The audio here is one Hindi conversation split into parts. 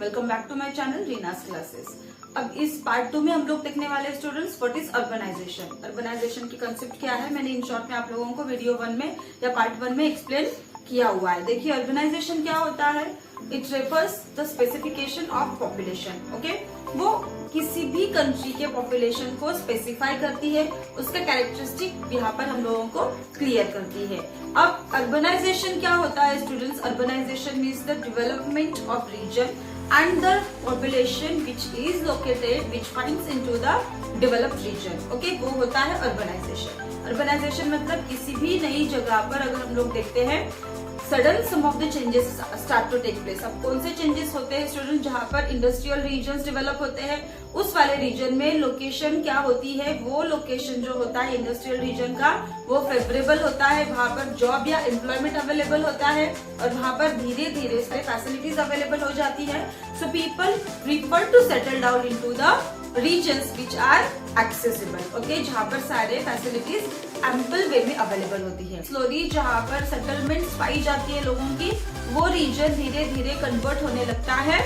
Welcome back to my channel Reena's classes. अब इस पार्ट 2 में हम लोग देखने वाले students what is urbanisation. Urbanisation की कंसेप्ट क्या है, मैंने इन शॉर्ट में आप लोगों को वीडियो 1 में या पार्ट 1 में एक्सप्लेन किया हुआ है। देखिए अर्बनाइजेशन क्या होता है, it refers the specification of population. Okay, वो किसी भी कंट्री के पॉपुलेशन को स्पेसिफाई करती है, उसका कैरेक्टरिस्टिक यहाँ पर हम लोगों को क्लियर करती है। अब अर्बनाइजेशन क्या होता है students, urbanisation means the development of region and the population which is located which finds into the developed region। okay, वो होता है urbanization। urbanization मतलब किसी भी नई जगह पर अगर हम लोग देखते हैं sudden some of the changes start to take place. अब कौन से चेंजेस होते हैं स्टूडेंट, जहाँ पर इंडस्ट्रियल रीजन्स डेवलप होते हैं उस वाले रीजन में लोकेशन क्या होती है, वो लोकेशन जो होता है इंडस्ट्रियल रीजन का वो फेवरेबल होता है, वहाँ पर जॉब या एम्प्लॉयमेंट अवेलेबल होता है और वहाँ पर धीरे धीरे सारी फैसिलिटीज अवेलेबल हो जाती है। So people prefer to settle down into the regions which are accessible. Okay, जहाँ पर सारे फैसिलिटीज एम्पल वे में अवेलेबल होती है। स्लोली जहाँ पर सेटलमेंट्स पाई जाती है लोगों की, वो रीजन धीरे धीरे कन्वर्ट होने लगता है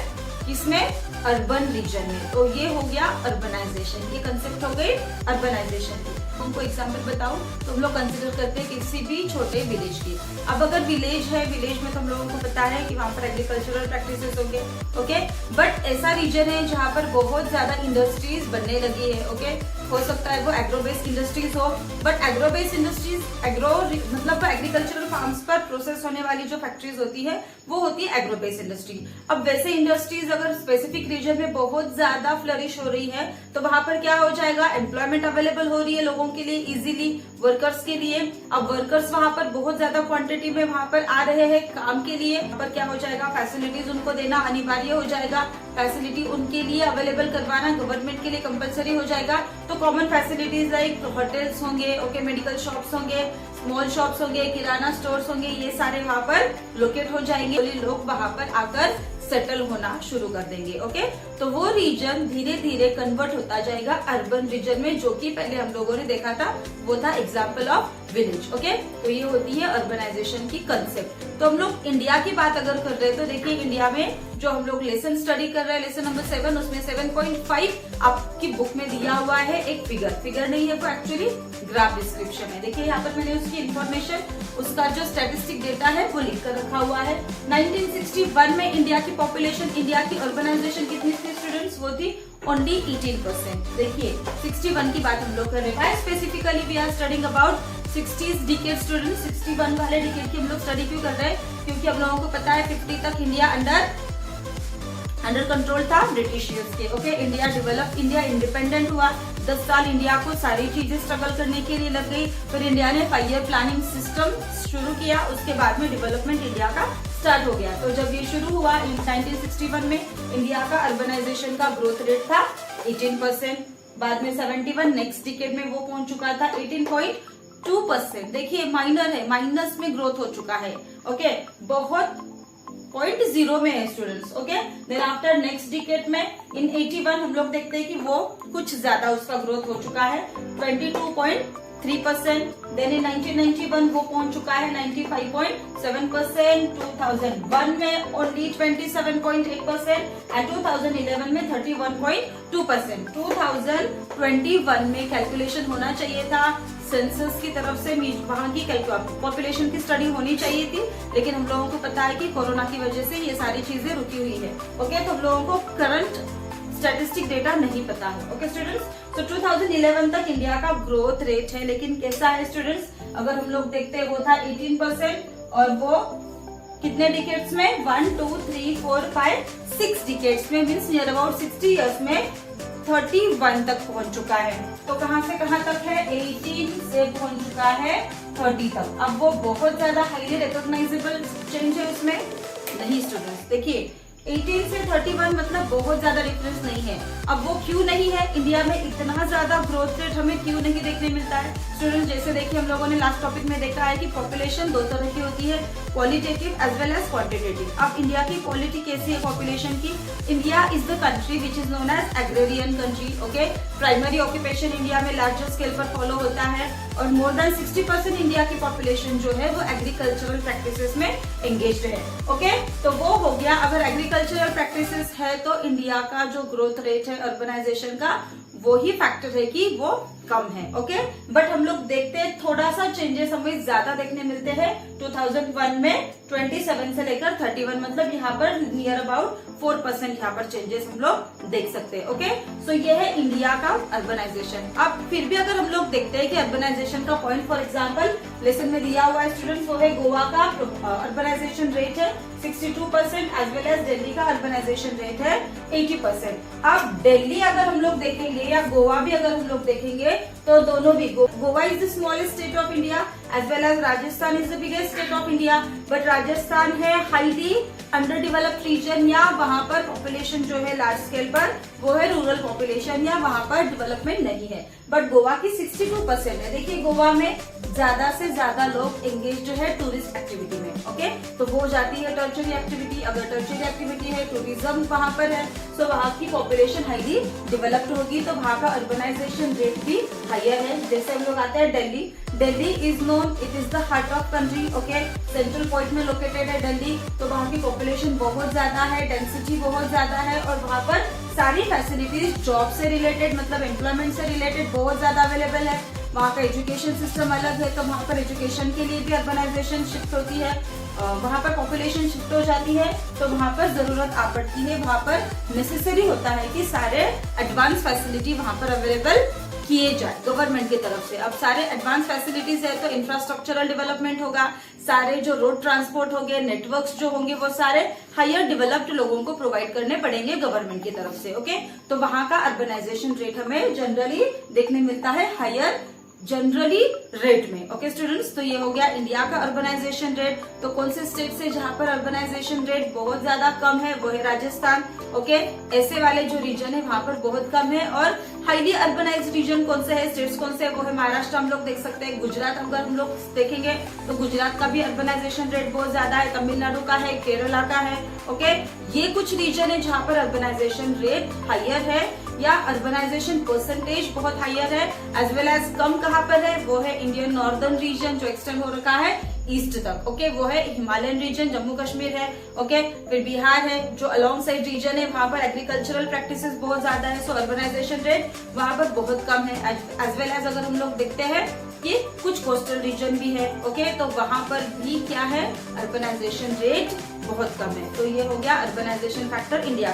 किसमें, अर्बन रीजन में। तो ये हो गया अर्बनाइजेशन, ये कंसेप्ट हो गई अर्बनाइजेशन की। तुमको एग्जाम्पल बताओ तो हम लोग कंसिडर करते हैं किसी भी छोटे विलेज की। अब अगर विलेज है, विलेज में तो हम लोगों को पता है कि वहाँ पर एग्रीकल्चरल प्रैक्टिसेस होंगे। ओके, बट ऐसा रीजन है जहाँ पर बहुत ज्यादा इंडस्ट्रीज बनने लगी है। ओके, हो सकता है वो एग्रो बेस्ड इंडस्ट्रीज हो, बट एग्रो बेस्ड इंडस्ट्रीज मतलब एग्रीकल्चरल फार्म्स पर प्रोसेस होने वाली जो फैक्ट्रीज होती है वो होती है एग्रो बेस्ड इंडस्ट्री। अब वैसे इंडस्ट्रीज अगर स्पेसिफिक रीजन में बहुत ज्यादा फ्लरिश हो रही है तो वहां पर क्या हो जाएगा, एम्प्लॉयमेंट अवेलेबल हो रही है लोगों के लिए इजीली, वर्कर्स के लिए। अब वर्कर्स वहां पर बहुत ज्यादा क्वांटिटी में वहां पर आ रहे हैं काम के लिए, वहां पर क्या हो जाएगा, फैसिलिटीज उनको देना अनिवार्य हो जाएगा, फैसिलिटी उनके लिए अवेलेबल करवाना गवर्नमेंट के लिए कंपलसरी हो जाएगा। तो कॉमन फैसिलिटीज लाइक होटल्स होंगे, ओके, मेडिकल शॉप्स होंगे, स्मॉल शॉप्स होंगे, किराना स्टोर्स होंगे, ये सारे वहां पर लोकेट हो जाएंगे। लोग वहां पर आकर सेटल होना शुरू कर देंगे। ओके, तो वो रीजन धीरे धीरे कन्वर्ट होता जाएगा अर्बन रीजन में, जो कि पहले हम लोगों ने देखा था वो था एग्जाम्पल ऑफ विलेज। ओके, तो ये होती है अर्बनाइजेशन की कंसेप्ट। तो हम लोग इंडिया की बात अगर कर रहे हैं तो देखिए इंडिया में जो हम लोग लेसन स्टडी कर रहे हैं, लेसन नंबर 7, उसमें 7.5 आपकी बुक में दिया हुआ है एक फिगर नहीं है, वो एक्चुअली ग्राफ डिस्क्रिप्शन है। देखिए यहाँ पर मैंने उसकी इंफॉर्मेशन, उसका जो स्टैटिस्टिक डेटा है वो लिख कर रखा हुआ है। 1961 में इंडिया की पॉपुलेशन, इंडिया की अर्बनाइजेशन कितनी थी स्टूडेंट्स, वो थी ओनली 18%। देखिए 61 की बात हम लोग कर रहे हैं, specifically we are studying about 60s decade student. 61 वाले डिकेड की हम लोग स्टडी क्यों कर रहे हैं, क्योंकि हम लोगों को पता है 50 तक इंडिया अंडर कंट्रोल था ब्रिटिशियर्स के। Okay, India develop, India independent हुआ, 10 साल इंडिया को सारी चीजें स्ट्रगल करने के लिए लग गई। फिर इंडिया ने 5 ईयर प्लानिंग सिस्टम शुरू किया, उसके बाद में डेवलपमेंट इंडिया का स्टार्ट हो गया। तो जब ये शुरू हुआ 1961 में, इंडिया का अर्बनाइजेशन का ग्रोथ रेट था 18%। बाद में 71 नेक्स्ट डिकेड में वो पहुंच चुका था 18.2%। देखिए माइनर है, माइनस में ग्रोथ हो चुका है। ओके, बहुत 0.0 में है students. Okay, then after next decade में इन 81 हम लोग देखते हैं कि वो कुछ ज्यादा उसका ग्रोथ हो चुका है 22.3%। देन इन 1991 वो पहुंच चुका है 95.7%। 2001 में ओनली 27.8% एंड 2011 में 31.2%। 2021 में कैलकुलेशन होना चाहिए था सेंसस की तरफ से, वहां की पॉपुलेशन की स्टडी होनी चाहिए थी, लेकिन हम लोगों को पता है कि कोरोना की वजह से ये सारी चीजें रुकी हुई है। ओके, तो हम लोगों को करंट स्टैटिस्टिक डेटा नहीं पता है। ओके स्टूडेंट्स, तो 2011 तक इंडिया का ग्रोथ रेट है, लेकिन कैसा है स्टूडेंट्स, अगर हम लोग देखते हैं वो था 18% और वो कितने डिकेड्स में, 1 2 3 4 5 6 डिकेड्स में, मीन्स नियर अबाउट 60 ईयर्स में 31 तक पहुंच चुका है। तो कहां से कहां तक है, 18 से पहुंच चुका है 30 तक। अब वो बहुत ज्यादा हाईली रिकॉग्नाइजेबल चेंज है उसमें नहीं स्टूडेंट्स। देखिए 18 से 31 मतलब बहुत ज्यादा डिफरेंस नहीं है। अब वो क्यों नहीं है, इंडिया में इतना ज्यादा ग्रोथ रेट हमें क्यों नहीं देखने मिलता है स्टूडेंट। जैसे देखिए हम लोगों ने लास्ट टॉपिक में देखा है कि पॉपुलेशन 2 तरह की होती है, qualitative as well as quantitative. अब इंडिया की क्वालिटी कैसी है पॉपुलेशन की, India is the country which is known as agrarian country. Okay, primary occupation India में लार्जर स्केल पर फॉलो होता है और मोर देन 60% इंडिया की पॉपुलेशन जो है वो एग्रीकल्चरल प्रैक्टिसेस में एंगेज्ड है। ओके, तो वो हो गया। अगर एग्रीकल्चरल प्रैक्टिसेस है तो इंडिया का जो ग्रोथ रेट है अर्बनाइजेशन का वो ही फैक्टर है कि वो कम है। ओके, बट हम लोग देखते हैं थोड़ा सा चेंजेस हमें ज्यादा देखने मिलते हैं 2001 में 27 से लेकर 31, मतलब यहाँ पर नियर अबाउट 4% यहाँ पर चेंजेस हम लोग देख सकते हैं। ओके, सो ये है इंडिया का अर्बनाइजेशन। अब फिर भी अगर हम लोग देखते हैं कि अर्बनाइजेशन का पॉइंट फॉर एग्जाम्पल लेसन में दिया हुआ है स्टूडेंट्स, वो है गोवा का अर्बनाइजेशन रेट है 62% एज वेल एज दिल्ली का अर्बनाइजेशन रेट है 80%। अब दिल्ली अगर हम लोग देखेंगे या गोवा भी अगर हम लोग देखेंगे तो दोनों भी Goa is the smallest state of India as well as Rajasthan is the biggest state of India, but Rajasthan है हाईली अंडर डेवलप्ड रीजन या वहां पर पॉपुलेशन जो है लार्ज स्केल पर वो है रूरल पॉपुलेशन या वहां पर डेवलपमेंट नहीं है। बट गोवा की 62% है। देखिए गोवा में ज्यादा से ज्यादा लोग एंगेज जो है टूरिस्ट एक्टिविटी में। ओके, तो वो जाती है टर्चरी एक्टिविटी, अगर टर्चरी एक्टिविटी है टूरिज्म वहां पर है तो वहां की पॉपुलेशन हाईली डेवलप्ड होगी तो वहां का अर्बनाइजेशन रेट भी हायर है। जैसे हम लोग आते हैं Delhi, Delhi is known it is the heart of country. Okay, central point में लोकेटेड है दिल्ली, तो वहाँ की पॉपुलेशन बहुत ज्यादा है, डेंसिटी बहुत ज्यादा है और वहाँ पर सारी फैसिलिटीज जॉब से रिलेटेड मतलब एम्प्लॉयमेंट से रिलेटेड बहुत ज्यादा अवेलेबल है। वहाँ का एजुकेशन सिस्टम अलग है तो वहाँ पर एजुकेशन के लिए भी अर्बनाइजेशन शिफ्ट होती है, वहाँ पर पॉपुलेशन शिफ्ट हो जाती है तो वहाँ पर जरूरत आ पड़ती है, वहाँ पर नेसेसरी होता है कि सारे एडवांस फैसिलिटी वहाँ पर अवेलेबल किए जाए गवर्नमेंट की तरफ से। अब सारे एडवांस फैसिलिटीज है तो इंफ्रास्ट्रक्चरल डेवलपमेंट होगा, सारे जो रोड ट्रांसपोर्ट होंगे, नेटवर्क्स जो होंगे वो सारे हायर डेवलप्ड लोगों को प्रोवाइड करने पड़ेंगे गवर्नमेंट की तरफ से। ओके, तो वहाँ का अर्बनाइजेशन रेट हमें जनरली देखने मिलता है हायर जनरली रेट में। ओके स्टूडेंट्स, तो ये हो गया इंडिया का अर्बनाइजेशन रेट। तो कौन से स्टेट से जहाँ पर अर्बनाइजेशन रेट बहुत ज्यादा कम है वो है राजस्थान। ओके, ऐसे वाले जो रीजन है वहाँ पर बहुत कम है। और हाईली अर्बनाइज्ड रीजन कौन से है, स्टेट्स कौन से है, वो है महाराष्ट्र हम लोग देख सकते हैं, गुजरात अगर हम लोग देखेंगे तो गुजरात का भी अर्बनाइजेशन रेट बहुत ज्यादा है, तमिलनाडु का है, केरला का है। ओके, ये कुछ रीजन है जहाँ पर अर्बनाइजेशन रेट हायर है या अर्बनाइजेशन परसेंटेज बहुत हायर है। एज वेल एज कम कहाँ पर है वो है इंडियन नॉर्दर्न रीजन जो एक्सटेंड हो रखा है ईस्ट तक। ओके, वो है हिमालयन रीजन, जम्मू कश्मीर है। ओके, फिर बिहार है जो अलोंग साइड रीजन है, वहां पर एग्रीकल्चरल प्रैक्टिसेस बहुत ज्यादा है सो अर्बनाइजेशन रेट वहां पर बहुत कम है। एज वेल एज अगर हम लोग देखते हैं कि कुछ कोस्टल रीजन भी है। ओके, तो वहां पर भी क्या है अर्बनाइजेशन रेट बहुत कम है। तो ये हो गया अर्बनाइजेशन फैक्टर इंडिया।